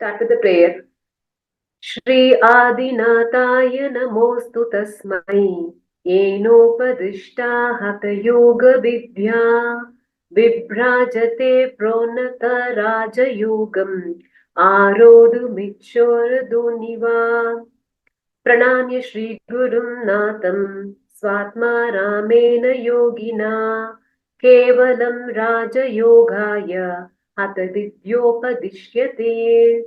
Start with the prayer. Shri Adinataya Namostu Tasmai Yenopadischta Hatha Yoga Vidya Vibhrajate Pronata Raja Yogam Arodu Michoradu Niva Pranamya Shri Gurum Natham Swatma Ramena Yogina Kevalam Raja Yogaya Hatha Vidyopadishyate.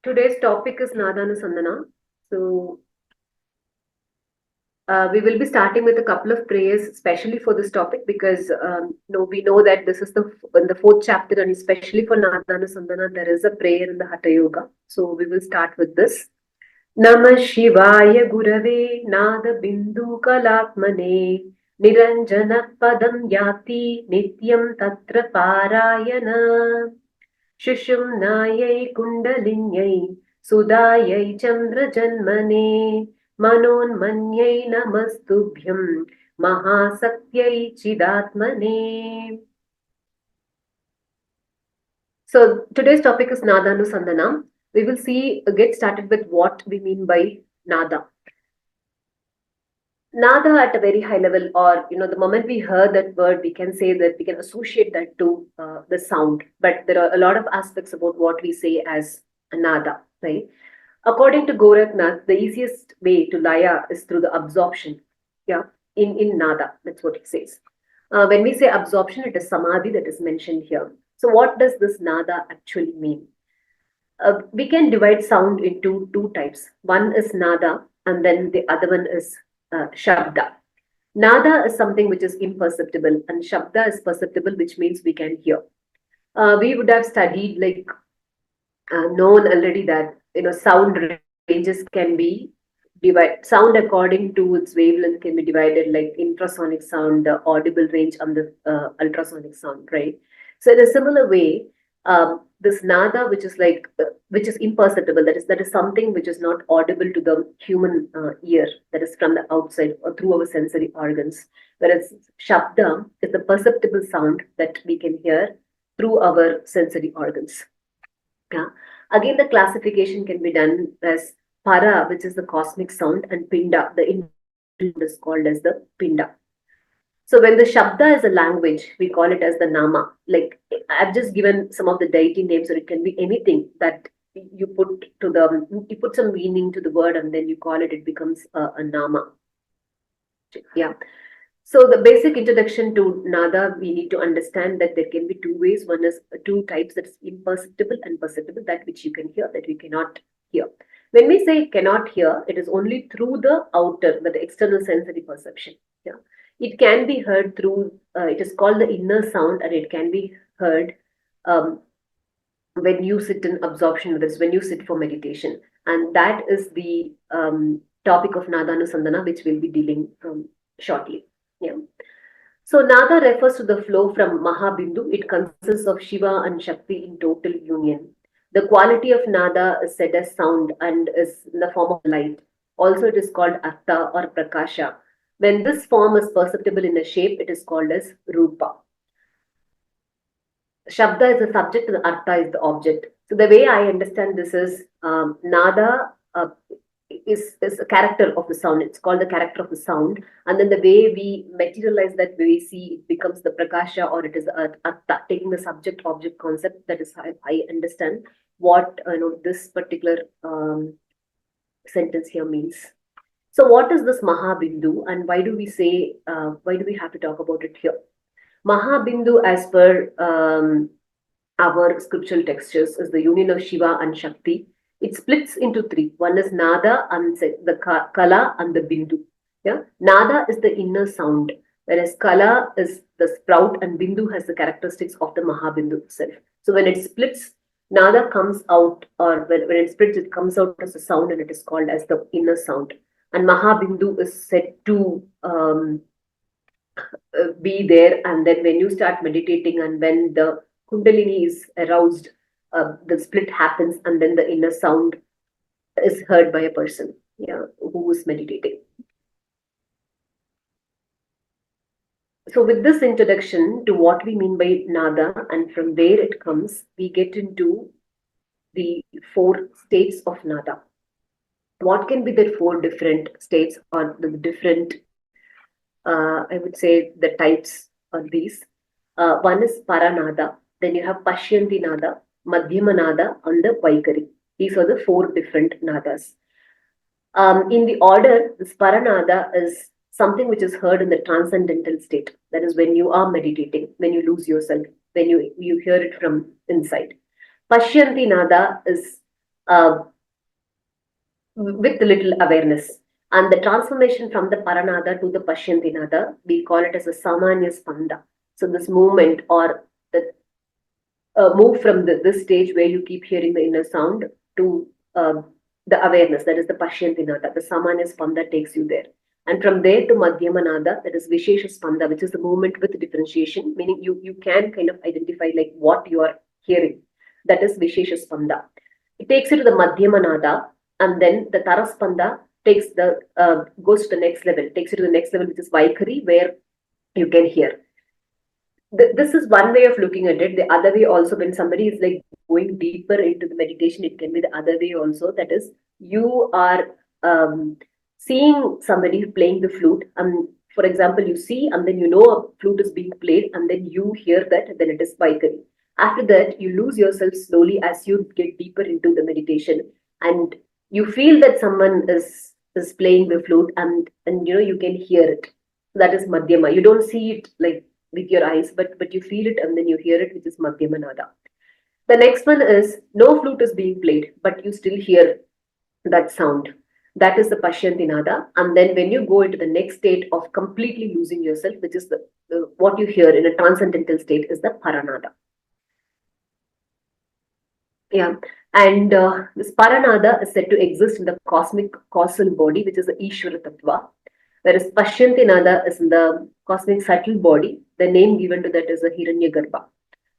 Today's topic is Anusandhana. So, we will be starting with a couple of prayers, especially for this topic, because we know that this is the fourth chapter, and especially for Anusandhana, there is a prayer in the Hatha Yoga. So, we will start with this. Namah Shivaya Gurave Nada Bindu Kalakmane Niranjana Padam Yati Nityam Tatra Parayana Shushumnayai Kundalinyai Sudayai Chandrajanmane Manonmanyai Namastubhyam Mahasakyai Chidatmane. So today's topic is Nada Anusandhana. We will get started with what we mean by Nada. Nada at a very high level, or the moment we hear that word, we can say that we can associate that to the sound. But there are a lot of aspects about what we say as a nada, right? According to Gorakhnath, the easiest way to laya is through the absorption. Yeah, in nada, that's what it says. When we say absorption, it is samadhi that is mentioned here. So, what does this nada actually mean? We can divide sound into two types. One is nada, and then the other one is shabda. Nada is something which is imperceptible, and shabda is perceptible, which means we can hear. We would have studied, known already that sound ranges can be divided. Sound according to its wavelength can be divided, like infrasonic sound, the audible range, and the ultrasonic sound, right? So in a similar way, this nada, which is imperceptible, that is something which is not audible to the human ear, that is from the outside or through our sensory organs. Whereas shabda is the perceptible sound that we can hear through our sensory organs. Yeah. Again, the classification can be done as para, which is the cosmic sound, and pinda, the is called as the pinda. So when the shabda is a language, we call it as the nama. Like I've just given some of the deity names, or it can be anything that you put some meaning to the word, and then you call it. It becomes a nama. Yeah. So the basic introduction to nada, we need to understand that there can be two ways. One is two types, that's imperceptible and perceptible, that which you can hear, that we cannot hear. When we say cannot hear, it is only through the outer, the external sensory perception. Yeah. It can be heard through, it is called the inner sound, and it can be heard when you sit in absorption with this, when you sit for meditation. And that is the topic of Nada Anusandhana, which we'll be dealing shortly. Yeah. So Nada refers to the flow from Mahabindu. It consists of Shiva and Shakti in total union. The quality of Nada is said as sound and is in the form of light. Also, it is called Artha or Prakasha. When this form is perceptible in a shape, it is called as Rupa. Shabda is the subject and Artha is the object. So the way I understand this is Nada is a character of the sound. It's called the character of the sound. And then the way we materialize that, we see it becomes the Prakasha, or it is Artha, taking the subject object concept. That is how I understand what this particular sentence here means. So what is this Mahabindu, and why do we have to talk about it here? Mahabindu, as per our scriptural textures, is the union of Shiva and Shakti. It splits into three. One is Nada, and the Kala, and the Bindu. Yeah, Nada is the inner sound, whereas Kala is the sprout, and Bindu has the characteristics of the Mahabindu itself. So when it splits, Nada comes out, or when it splits, it comes out as a sound, and it is called as the inner sound. And Mahabindu is said to be there, and then when you start meditating, and when the Kundalini is aroused, the split happens, and then the inner sound is heard by a person, yeah, who is meditating. So, with this introduction to what we mean by nada and from where it comes, we get into the four states of nada. What can be the four different states or the different, I would say, the types of these? One is Paranada, then you have Pashyanti Nada, Madhyama Nada, and the Vaikari. These are the four different nadas. In the order, this Paranada is something which is heard in the transcendental state. That is when you are meditating, when you lose yourself, when you hear it from inside. Pashyanti Nada is with little awareness. And the transformation from the Paranada to the Pashyanti Nada, we call it as a Samanya Spanda. So this movement or the move from this stage where you keep hearing the inner sound to the awareness, that is the Pashyantinada, the Samanya Spanda takes you there. And from there to Madhyamanada, that is Vishesha Spanda, which is the movement with differentiation, meaning you can kind of identify like what you are hearing. That is Vishesha Spanda. It takes you to the Madhyamanada, and then the Taraspanda takes the goes to the next level, takes you to the next level, which is Vaikari, where you can hear. This is one way of looking at it. The other way also, when somebody is like going deeper into the meditation, it can be the other way also. That is, you are seeing somebody playing the flute. For example, you see and then you know a flute is being played and then you hear that, then it is Vaikari. After that, you lose yourself slowly as you get deeper into the meditation, and you feel that someone is playing the flute, and you can hear it. That is Madhyama. You don't see it like with your eyes, but you feel it and then you hear it, which is Madhyama Nada. The next one is no flute is being played, but you still hear that sound. That is the Pashyanti Nada. And then when you go into the next state of completely losing yourself, which is the what you hear in a transcendental state, is the Paranada. Yeah. And this Paranada is said to exist in the cosmic causal body, which is the Ishvara Tattva. Whereas Pashyanti Nada is in the cosmic subtle body. The name given to that is the Hiranyagarbha.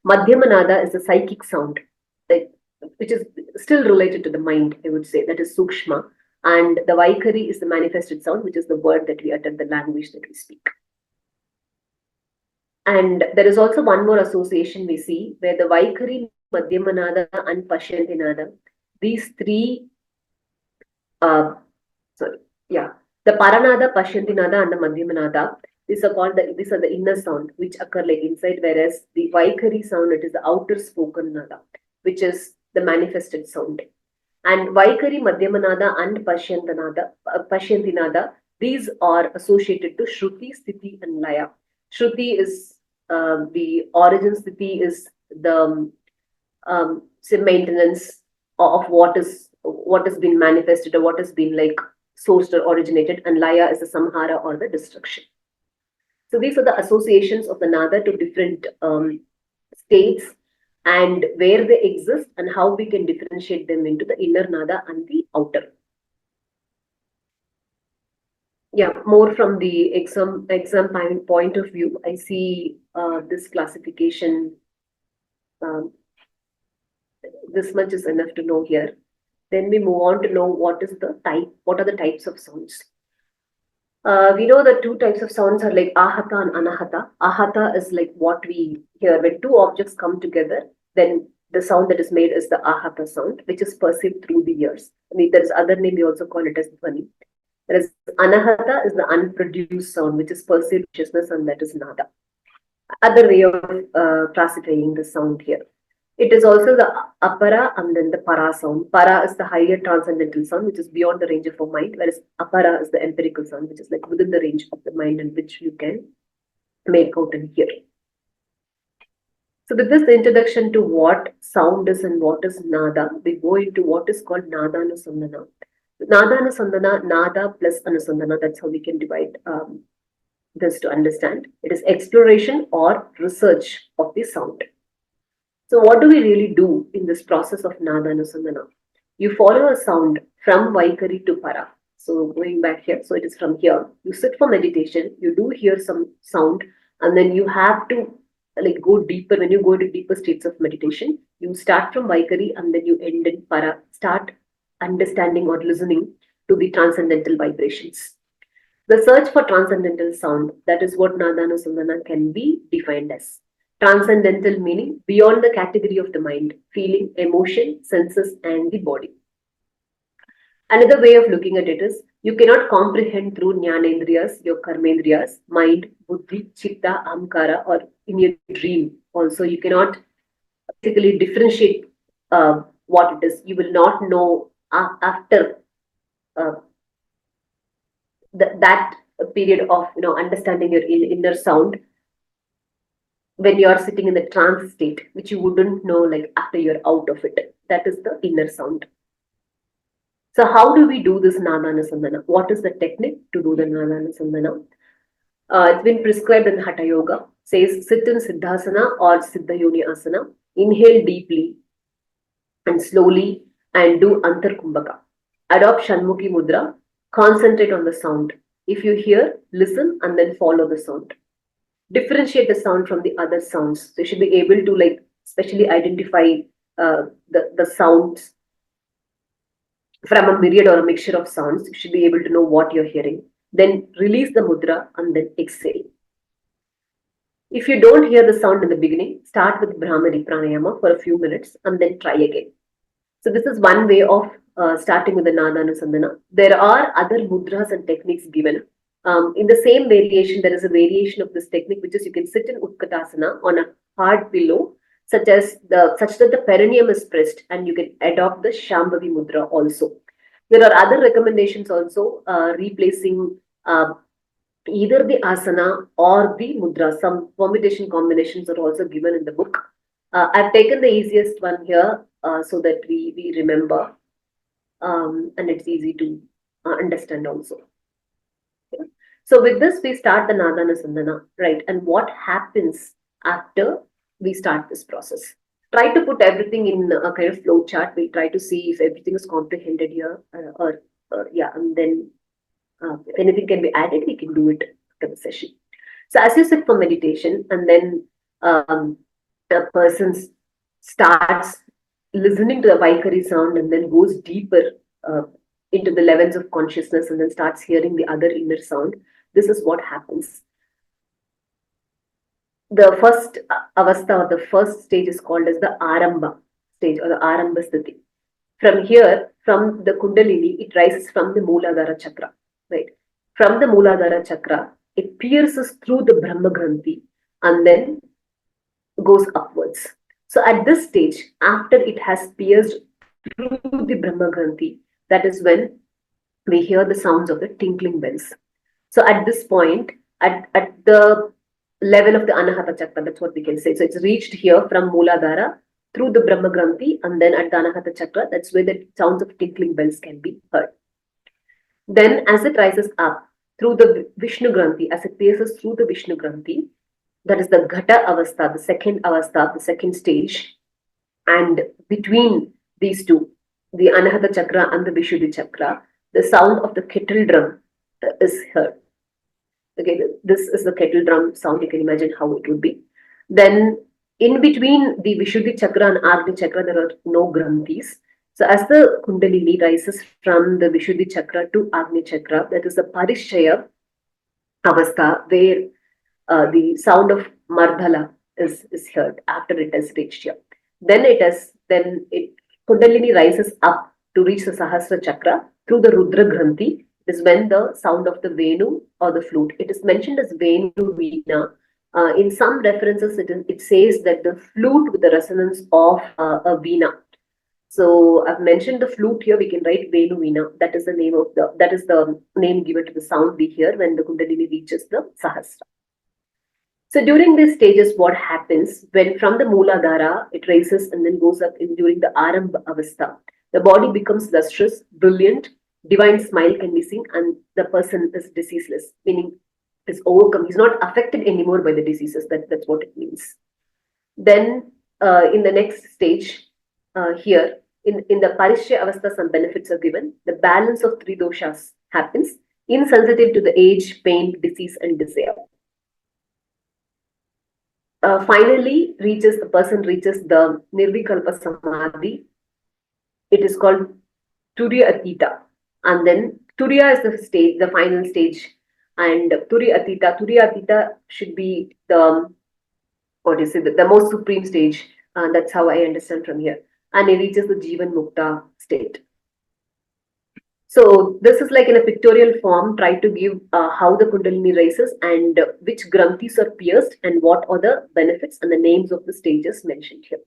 Madhyama Nada is the psychic sound, like, which is still related to the mind, I would say. That is Sukshma. And the Vaikari is the manifested sound, which is the word that we utter, the language that we speak. And there is also one more association we see where the Vaikari, Madhyamanada, and Pashyantinada, these three, uh, sorry, yeah, the Paranada, Pashyantinada, and the Madhyamanada, these are these are the inner sound which occur like inside, whereas the Vaikari sound, it is the outer spoken nada, which is the manifested sound. And Vaikari, Madhyamanada, and Pashyantinada, these are associated to Shruti, Sthiti, and Laya. Shruti is the origin, Sthiti is the say maintenance of what has been manifested or what has been like sourced or originated, and Laya is the samhara or the destruction. So these are the associations of the nada to different states and where they exist and how we can differentiate them into the inner nada and the outer. Yeah, more from the exam point of view, I see this classification. This much is enough to know here. Then we move on to know what are the types of sounds. We know the two types of sounds are like ahata and anahata. Ahata is like what we hear when two objects come together, then the sound that is made is the ahata sound, which is perceived through the ears. I mean, there's other name, we also call it as dhvani. Whereas anahata is the unproduced sound, which is perceived consciousness, and that is nada. Other way of classifying the sound here. It is also the apara and then the para sound. Para is the higher transcendental sound, which is beyond the range of our mind, whereas apara is the empirical sound, which is like within the range of the mind and which you can make out and hear. So with this introduction to what sound is and what is nada, we go into what is called nada anusandhana. Nada anusandhana, nada plus anusandhana, that's how we can divide this to understand. It is exploration or research of the sound. So what do we really do in this process of nada anusandhana? You follow a sound from Vaikari to Para. So going back here, so it is from here. You sit for meditation, you do hear some sound, and then you have to like go deeper. When you go to deeper states of meditation, you start from Vaikari and then you end in Para. Start understanding or listening to the transcendental vibrations. The search for transcendental sound, that is what Nadanusandana can be defined as. Transcendental meaning beyond the category of the mind, feeling, emotion, senses, and the body. Another way of looking at it is you cannot comprehend through jnanendriyas, your karmendriyas, mind, buddhi, chitta, ahamkara, or in your dream. Also, you cannot basically differentiate what it is. You will not know after uh, that period of understanding your inner sound when you are sitting in the trance state, which you wouldn't know like after you're out of it. That is the inner sound. So how do we do this Nadanusandhana? What is the technique to do the Nadanusandhana? It's been prescribed in Hatha Yoga. Says sit in Siddhasana or Siddha Yoni Asana. Inhale deeply and slowly and do Antar Kumbhaka. Adopt Shanmukhi Mudra. Concentrate on the sound. If you hear, listen and then follow the sound. Differentiate the sound from the other sounds. So you should be able to like especially identify the sounds from a myriad or a mixture of sounds. You should be able to know what you're hearing. Then release the mudra and then exhale. If you don't hear the sound in the beginning, start with Brahmari Pranayama for a few minutes and then try again. So this is one way of starting with the Nadanusandhana. There are other mudras and techniques given. In the same variation, there is a variation of this technique, which is you can sit in Utkatasana on a hard pillow, such that the perineum is pressed, and you can adopt the Shambhavi Mudra also. There are other recommendations also, replacing either the asana or the mudra. Some permutation combinations are also given in the book. I've taken the easiest one here so that we remember, and it's easy to understand also. Okay. So with this, we start the Nadanusandhana, right? And what happens after we start this process? Try to put everything in a kind of flow chart. We'll try to see if everything is comprehended here, yeah, and then if anything can be added, we can do it after the session. So as you sit for meditation, and then the person starts listening to the Vaikari sound and then goes deeper into the levels of consciousness and then starts hearing the other inner sound, this is what happens. The first avastha or the first stage is called as the Aramba stage or the Aramba sthiti. From here, from the Kundalini, it rises from the Mooladhara chakra, right? From the Mooladhara chakra, it pierces through the Brahma Granthi and then goes upwards. So at this stage, after it has pierced through the Brahma Granthi, that is when we hear the sounds of the tinkling bells. So at this point, at the level of the Anahata chakra, that's what we can say. So it's reached here from Mooladhara through the Brahma Granthi, and then at the Anahata chakra, that's where the sounds of tinkling bells can be heard. Then as it rises up through the Vishnu Granthi, as it pierces through the Vishnu Granthi, that is the Ghata Avastha, the second stage. And between these two, the Anahata chakra and the Vishuddhi chakra, the sound of the kettle drum is heard. Okay, this is the kettle drum sound. You can imagine how it would be. Then in between the Vishuddhi chakra and Agni chakra, there are no granthis. So as the Kundalini rises from the Vishuddhi chakra to Agni chakra, that is the Parishaya Avastha, where the sound of Mardhala is heard after it has reached here. Then Kundalini rises up to reach the Sahasra chakra through the Rudra Granthi. Is when the sound of the Venu or the flute. It is mentioned as Venu Veena. In some references, it says that the flute with the resonance of a Veena. So I've mentioned the flute here. We can write Venu Veena. That is the name given to the sound we hear when the Kundalini reaches the Sahasra. So during these stages, what happens when from the Mooladhara it rises and then goes up during the Arambha Avastha, the body becomes lustrous, brilliant. Divine smile can be seen, and the person is diseaseless, meaning is overcome. He's not affected anymore by the diseases. That's what it means. Then in the next stage, here in the Parishya Avastha, some benefits are given. The balance of three doshas happens, insensitive to the age, pain, disease, and desire. Finally, the person reaches the Nirvikalpa Samadhi. It is called Turiya Atita. And then Turiya is the final stage And Turi Atita should be the, what is it, the most supreme stage. That's how I understand from here. And it reaches the Jivan Mukta state. So this is like in a pictorial form, try to give how the Kundalini rises and which granthis are pierced and what are the benefits and the names of the stages mentioned here.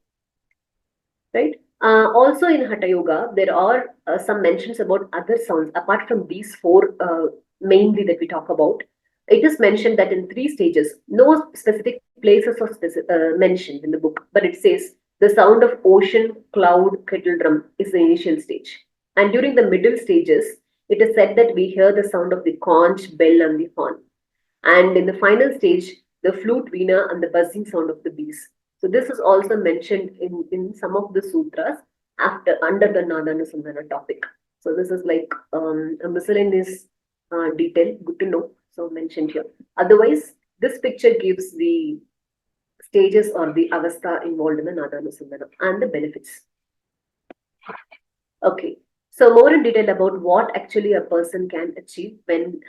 Right? Also in Hatha Yoga, there are some mentions about other sounds apart from these four mainly that we talk about. It is mentioned that in three stages, no specific places are mentioned in the book, but it says the sound of ocean, cloud, kettle drum is the initial stage. And during the middle stages, it is said that we hear the sound of the conch, bell, and the horn. And in the final stage, the flute, veena, and the buzzing sound of the bees. So this is also mentioned in some of the sutras after under the Anusandhana topic. So this is like a miscellaneous detail, good to know. So mentioned here. Otherwise, this picture gives the stages or the avastha involved in the Anusandhana and the benefits. Okay, so more in detail about what actually a person can achieve when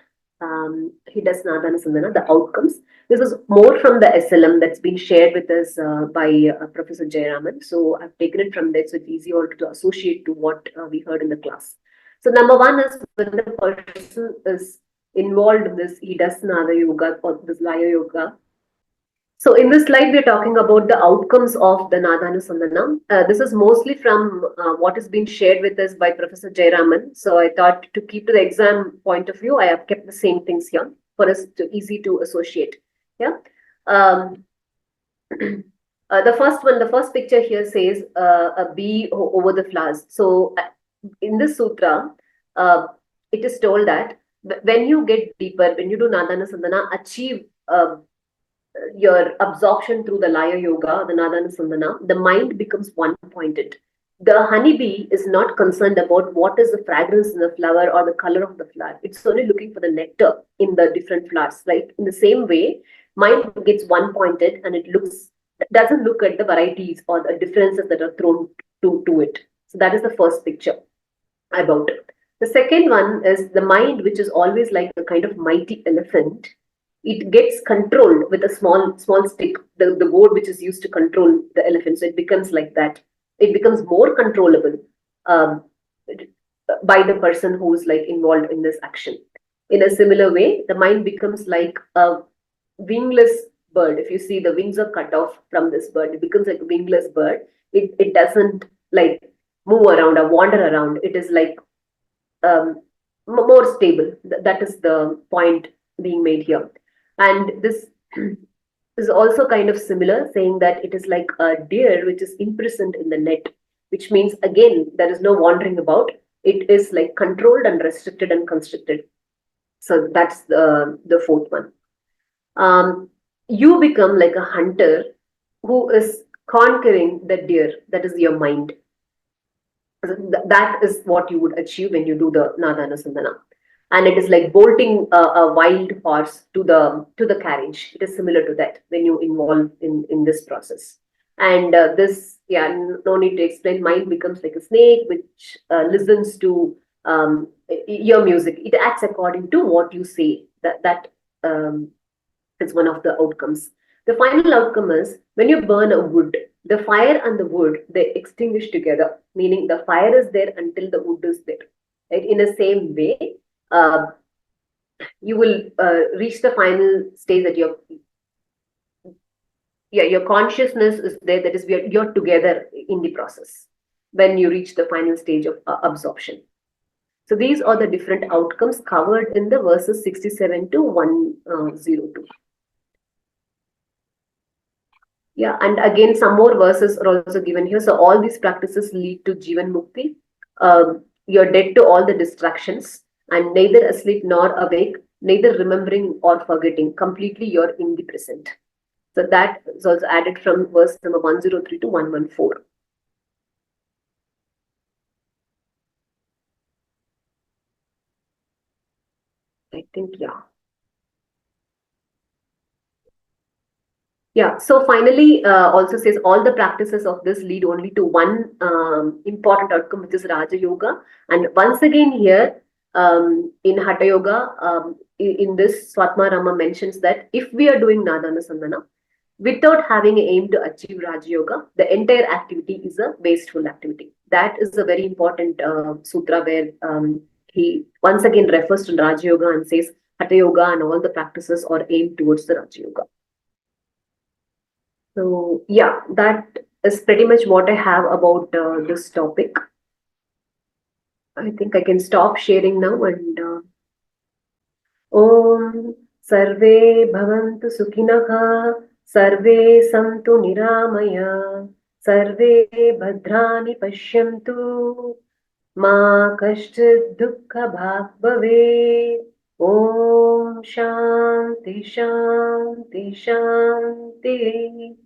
he does Anusandhana, the outcomes. This is more from the SLM that's been shared with us by Professor Jayaraman. So I've taken it from there, so it's easy also to associate to what we heard in the class. So number one is when the person is involved in this, he does Nada Yoga or this Laya Yoga. So in this slide, we're talking about the outcomes of the Anusandhana. This is mostly from what has been shared with us by Professor Jayaraman. So I thought to keep to the exam point of view, I have kept the same things here for us to easy to associate. Yeah. The first picture here says a bee over the flowers. So in this sutra, it is told that when you get deeper, when you do Anusandhana, achieve your absorption through the Laya Yoga, the Anusandhana, the mind becomes one-pointed. The honeybee is not concerned about what is the fragrance in the flower or the color of the flower. It's only looking for the nectar in the different flowers. Right? In the same way, mind gets one-pointed and it doesn't look at the varieties or the differences that are thrown to it. So that is the first picture about it. The second one is the mind, which is always like a kind of mighty elephant. It gets controlled with a small stick, the board which is used to control the elephant. So it becomes like that. It becomes more controllable um, by the person who is like involved in this action. In a similar way, the mind becomes like a wingless bird. If you see the wings are cut off from this bird, it becomes like a wingless bird. It doesn't like move around or wander around. It is like more stable. That is the point being made here. And this is also kind of similar, saying that it is like a deer which is imprisoned in the net, which means again there is no wandering about. It is like controlled and restricted and constricted. So that's the fourth one. You become like a hunter who is conquering the deer. That is your mind. That is what you would achieve when you do the Anusandhana. And it is like bolting a wild horse to the carriage. It is similar to that when you involve in this process. And this, yeah, no need to explain. Mind becomes like a snake which listens to your music. It acts according to what you say. That is one of the outcomes. The final outcome is when you burn a wood, the fire and the wood, they extinguish together, meaning the fire is there until the wood is there. Right? In the same way, you will reach the final stage that your consciousness is there. That is, you're together in the process when you reach the final stage of absorption. So these are the different outcomes covered in the verses 67 to 102. Yeah, and again, some more verses are also given here. So all these practices lead to Jivan Mukti. You're dead to all the distractions and neither asleep nor awake, neither remembering or forgetting. Completely you're in the present. So that is also added from verse number 103 to 114. I think, yeah. Yeah, so finally, also says all the practices of this lead only to one important outcome, which is Raja Yoga. And once again, here in Hatha Yoga, in this Swatmarama mentions that if we are doing Nadanasandhana without having an aim to achieve Raj Yoga, the entire activity is a wasteful activity. That is a very important sutra where he once again refers to Raj Yoga and says Hatha Yoga and all the practices are aimed towards the Raj Yoga. So yeah, that is pretty much what I have about this topic. I think I can stop sharing now and Om Sarve Bhavantu Sukhinah Sarve Santu Niramaya Sarve Bhadrani Pashyantu Ma Kashchid Dukkha Bhag Bhave Om Shanti Shanti Shanti